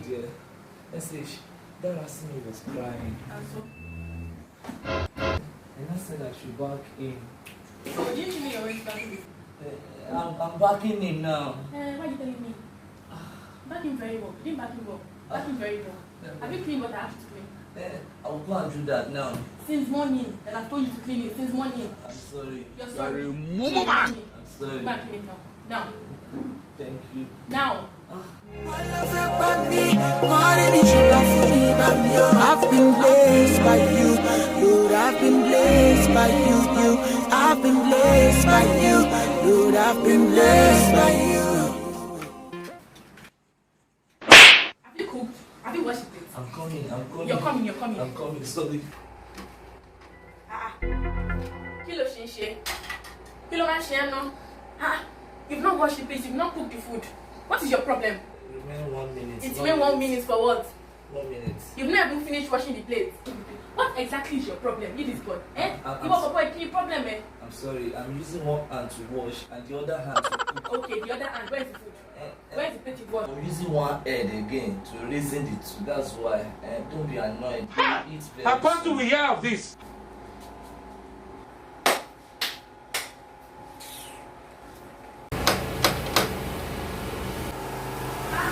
dear. Message. Dara Simi was crying. And I said I should back in. So didn't you mean you're already back in? I'm backing in now. Why are you telling me? Back in very well. You didn't back in well. Back in very well. Have you cleaned what I asked you to clean? I'll go and do that now. Since morning. And I've told you to clean it. Since morning. I'm sorry. You're sorry. I'm sorry. Go and clean it now. Now. Thank you. Now. I've been blessed by you, Lord. I've been blessed by you, I've been blessed by you, Lord. I've been blessed by you. Have you cooked? Have you washed it? I'm coming. You're coming. I'm coming. Sorry. Kí ló ṣe ń ṣe? Kí ló máa ń ṣe ẹ́ náà? You've not washed the plate, you've not cooked the food. What is your problem? Remain 1 minute. It's been 1 minute for what? 1 minute. You've not even finished washing the plate. What exactly is your problem? Leave this boy. I'm You have a boy, key problem, eh? I'm sorry. I'm using one hand to wash and the other hand to cook. Okay, the other hand, where's the food? Where's the plate you got? I'm using one head again to reason the two. That's why. Don't be annoyed. Eat very How do soon. we hear of this?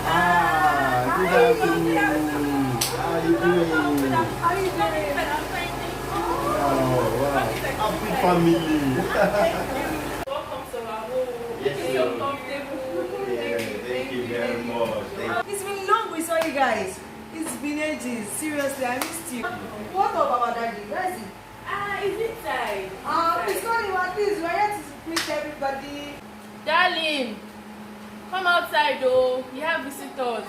Good afternoon. How are you doing? How are you doing? Oh, wow. Happy family. Welcome to our home. Yes, It's sir. so comfortable. Yeah, thank you very much. It's been long we saw you guys. It's been ages. Seriously, I missed you. What of our daddy? Where is he? Is it time? Please call him at least. We're here to greet everybody. Darling, come outside though. We have visitors.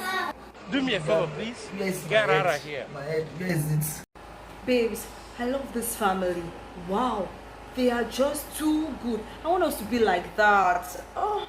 Do me a favor, please. Yes, Get my out head. of here. My head. Where is it? Babes, I love this family. Wow. They are just too good. I want us to be like that. Oh.